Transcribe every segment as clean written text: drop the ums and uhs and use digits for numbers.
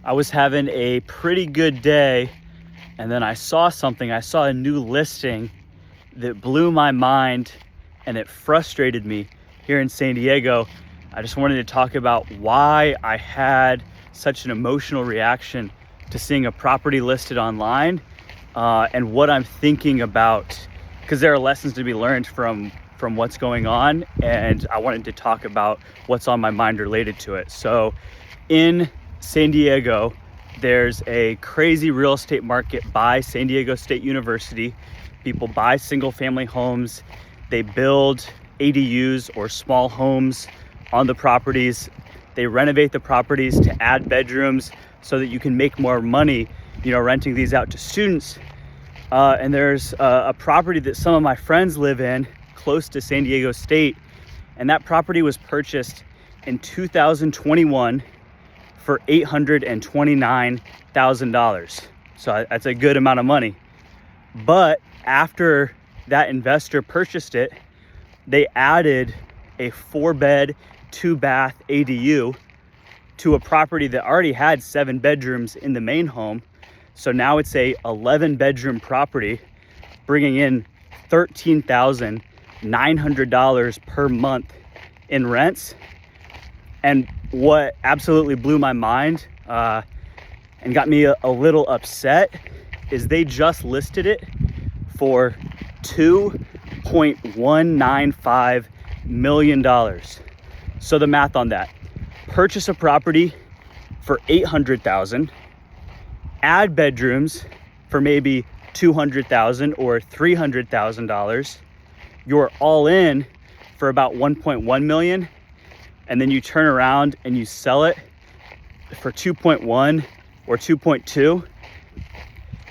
I was having a pretty good day, and then I saw something. I saw a new listing that blew my mind and it frustrated me here in San Diego. I just wanted to talk about why I had such an emotional reaction to seeing a property listed online, and what I'm thinking about, because there are lessons to be learned from what's going on, and I wanted to talk about what's on my mind related to it. So in San Diego, there's a crazy real estate market by San Diego State University. People buy single family homes, they build ADUs or small homes on the properties, they renovate the properties to add bedrooms so that you can make more money, renting these out to students. And there's a property that some of my friends live in close to San Diego State, and that property was purchased in 2021 for $829,000. So that's a good amount of money. But after that investor purchased it, they added a 4-bed, 2-bath ADU to a property that already had 7 bedrooms in the main home. So now it's a 11-bedroom property, bringing in $13,900 per month in rents. And what absolutely blew my mind and got me a little upset is they just listed it for $2.195 million. So the math on that: purchase a property for $800,000, add bedrooms for maybe $200,000 or $300,000. You're all in for about 1.1 million, and then you turn around and you sell it for 2.1 or 2.2.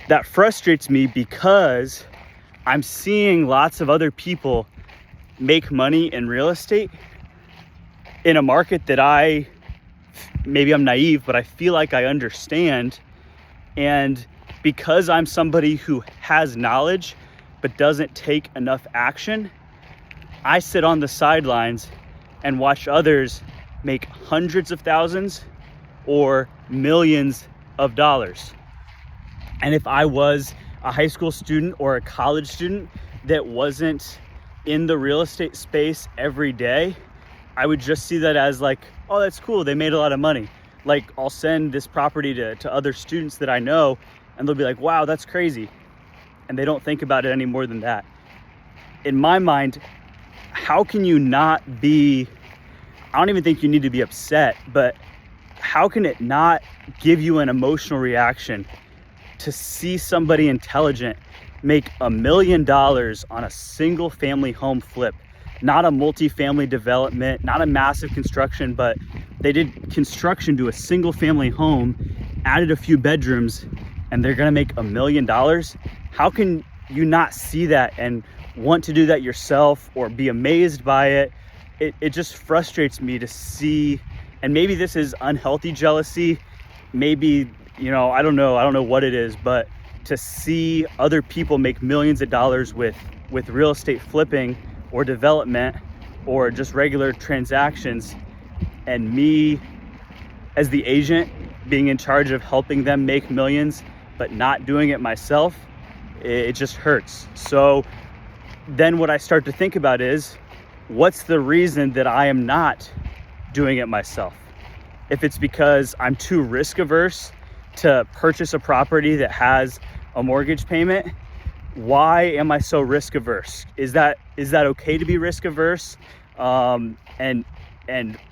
That frustrates me because I'm seeing lots of other people make money in real estate in a market that maybe I'm naive, but I feel like I understand. And because I'm somebody who has knowledge but doesn't take enough action, I sit on the sidelines and watch others make hundreds of thousands or millions of dollars. And if I was a high school student or a college student that wasn't in the real estate space every day, I would just see that as like, oh, that's cool, they made a lot of money. Like, I'll send this property to other students that I know, and they'll be like, wow, that's crazy. And they don't think about it any more than that. In my mind, how can you not be, I don't even think you need to be upset, but how can it not give you an emotional reaction to see somebody intelligent make $1 million on a single family home flip? Not a multi-family development, not a massive construction, but they did construction to a single family home, added a few bedrooms, and they're gonna make $1 million. How can you not see that and want to do that yourself or be amazed by it? It just frustrates me to see, and maybe this is unhealthy jealousy, maybe, I don't know what it is, but to see other people make millions of dollars with real estate flipping or development or just regular transactions, and me as the agent being in charge of helping them make millions but not doing it myself, it just hurts. So then what I start to think about is, what's the reason that I am not doing it myself? If it's because I'm too risk averse to purchase a property that has a mortgage payment, why am I so risk averse? Is that okay to be risk averse and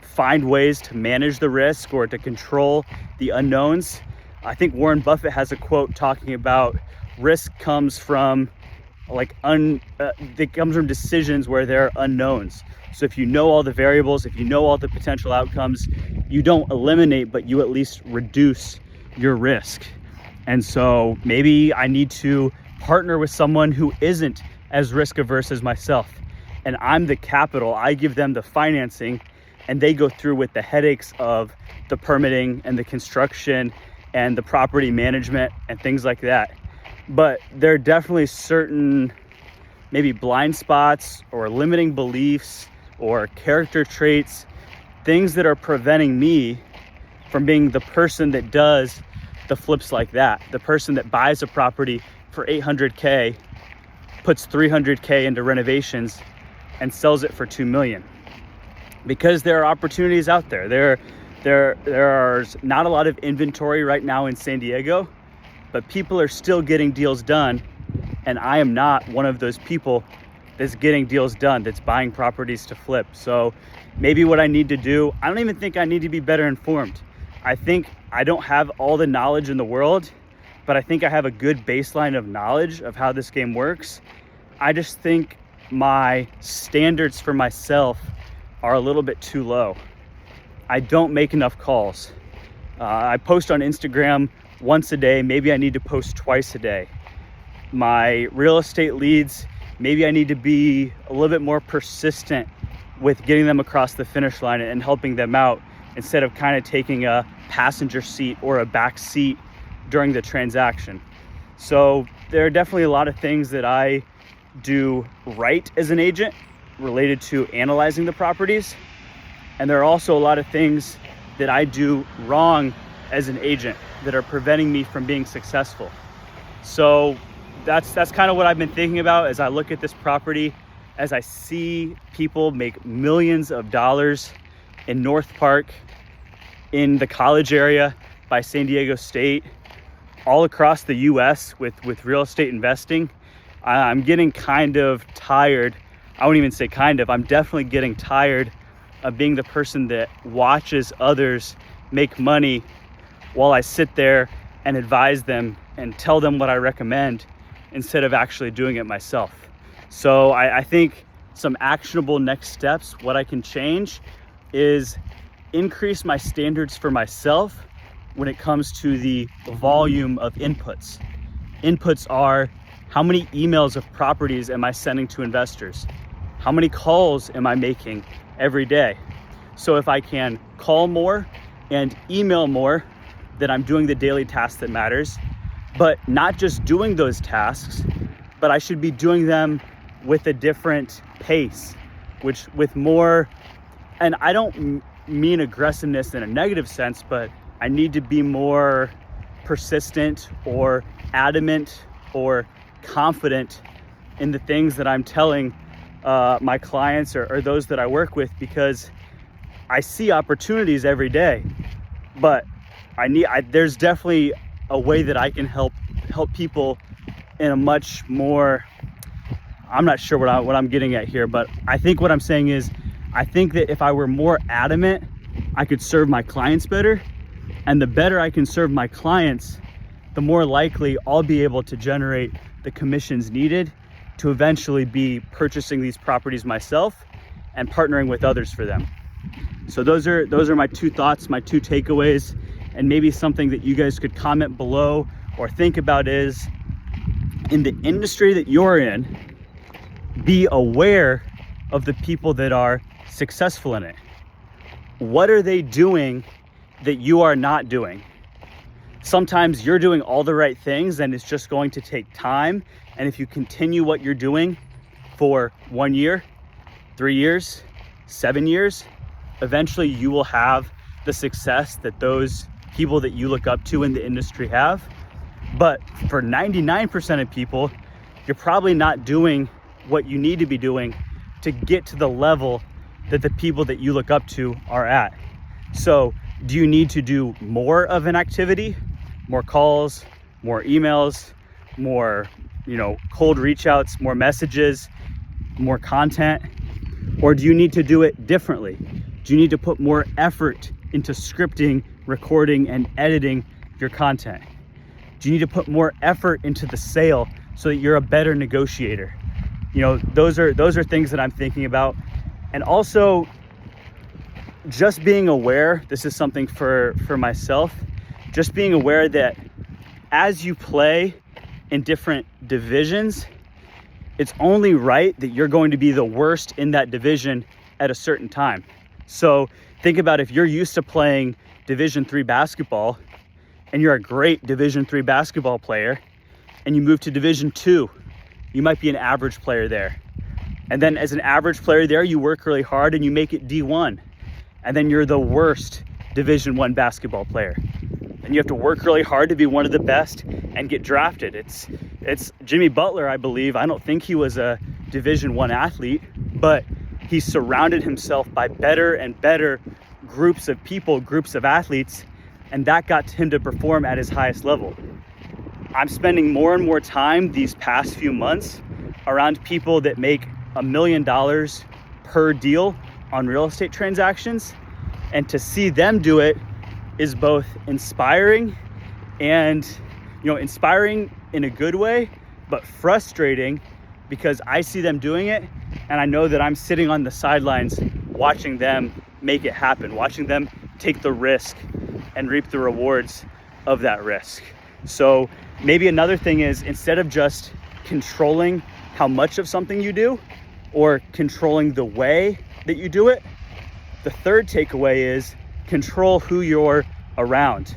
find ways to manage the risk or to control the unknowns? I think Warren Buffett has a quote talking about risk comes from it comes from decisions where there are unknowns. So if you know all the variables, if you know all the potential outcomes, you don't eliminate, but you at least reduce your risk. And so maybe I need to partner with someone who isn't as risk averse as myself, and I'm the capital. I give them the financing, and they go through with the headaches of the permitting and the construction and the property management and things like that. But there are definitely certain maybe blind spots or limiting beliefs or character traits, things that are preventing me from being the person that does the flips like that, the person that buys a property for 800K, puts 300K into renovations and sells it for 2 million. Because there are opportunities out there. There are not a lot of inventory right now in San Diego, but people are still getting deals done. And I am not one of those people that's getting deals done, that's buying properties to flip. So maybe what I need to do, I don't even think I need to be better informed. I think I don't have all the knowledge in the world, but I think I have a good baseline of knowledge of how this game works. I just think my standards for myself are a little bit too low. I don't make enough calls. I post on Instagram once a day. Maybe I need to post twice a day. My real estate leads, maybe I need to be a little bit more persistent with getting them across the finish line and helping them out, instead of kind of taking a passenger seat or a back seat during the transaction. So there are definitely a lot of things that I do right as an agent related to analyzing the properties. And there are also a lot of things that I do wrong as an agent that are preventing me from being successful. So that's kind of what I've been thinking about as I look at this property, as I see people make millions of dollars in North Park, in the college area by San Diego State, all across the US with real estate investing. I'm getting kind of tired. I won't even say kind of, I'm definitely getting tired of being the person that watches others make money while I sit there and advise them and tell them what I recommend instead of actually doing it myself. So I think some actionable next steps, what I can change is increase my standards for myself when it comes to the volume of inputs. Inputs are, how many emails of properties am I sending to investors? How many calls am I making every day? So if I can call more and email more, then I'm doing the daily task that matters. But not just doing those tasks, but I should be doing them with a different pace, which with more, and I don't mean aggressiveness in a negative sense, but I need to be more persistent or adamant or confident in the things that I'm telling my clients or those that I work with, because I see opportunities every day, but there's definitely a way that I can help people in a much more, I'm not sure what I'm getting at here, but I think what I'm saying is, I think that if I were more adamant, I could serve my clients better. And the better I can serve my clients, the more likely I'll be able to generate the commissions needed to eventually be purchasing these properties myself and partnering with others for them. So those are my two thoughts, my two takeaways, and maybe something that you guys could comment below or think about is, in the industry that you're in, be aware of the people that are successful in it. What are they doing that you are not doing? Sometimes you're doing all the right things and it's just going to take time. And if you continue what you're doing for 1 year, 3 years, 7 years, eventually you will have the success that those people that you look up to in the industry have. But for 99% of people, you're probably not doing what you need to be doing to get to the level that the people that you look up to are at. So do you need to do more of an activity, more calls, more emails, more, cold reach outs, more messages, more content? Or do you need to do it differently? Do you need to put more effort into scripting, recording, and editing your content? Do you need to put more effort into the sale so that you're a better negotiator? Those are things that I'm thinking about. And also just being aware, this is something for myself, just being aware that as you play in different divisions, it's only right that you're going to be the worst in that division at a certain time. So think about, if you're used to playing Division III basketball and you're a great Division III basketball player and you move to Division II, you might be an average player there. And then as an average player there, you work really hard and you make it D1. And then you're the worst Division I basketball player. And you have to work really hard to be one of the best and get drafted. It's Jimmy Butler, I believe. I don't think he was a Division I athlete, but he surrounded himself by better and better groups of people, groups of athletes, and that got him to perform at his highest level. I'm spending more and more time these past few months around people that make $1 million per deal on real estate transactions, and to see them do it is both inspiring and, inspiring in a good way, but frustrating because I see them doing it and I know that I'm sitting on the sidelines watching them make it happen, watching them take the risk and reap the rewards of that risk. So maybe another thing is, instead of just controlling how much of something you do or controlling the way that you do it, the third takeaway is control who you're around.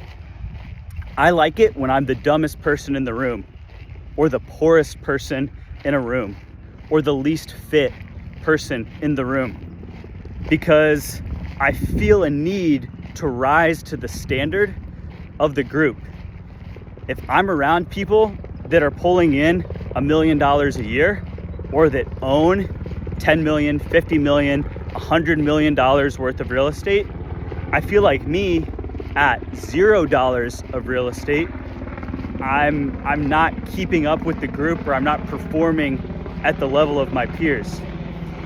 I like it when I'm the dumbest person in the room, or the poorest person in a room, or the least fit person in the room, because I feel a need to rise to the standard of the group. If I'm around people that are pulling in $1 million a year, or that own 10 million, 50 million, $100 million worth of real estate, I feel like me at $0 of real estate, I'm not keeping up with the group, or I'm not performing at the level of my peers.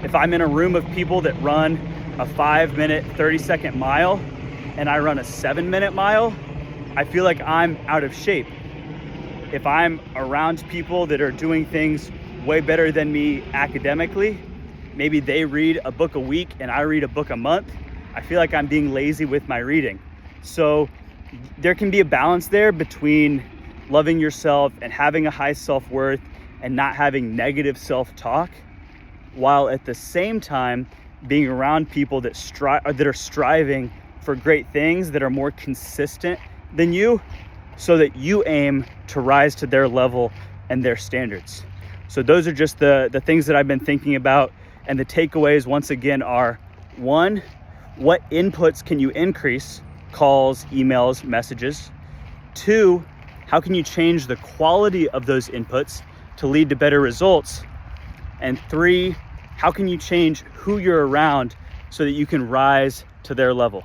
If I'm in a room of people that run a 5-minute, 30-second mile and I run a 7-minute mile, I feel like I'm out of shape. If I'm around people that are doing things way better than me academically, maybe they read a book a week and I read a book a month, I feel like I'm being lazy with my reading. So there can be a balance there between loving yourself and having a high self-worth and not having negative self-talk, while at the same time being around people that are striving for great things, that are more consistent than you, so that you aim to rise to their level and their standards. So those are just the things that I've been thinking about. And the takeaways, once again, are: 1, what inputs can you increase? Calls, emails, messages. 2, how can you change the quality of those inputs to lead to better results? And 3, how can you change who you're around so that you can rise to their level?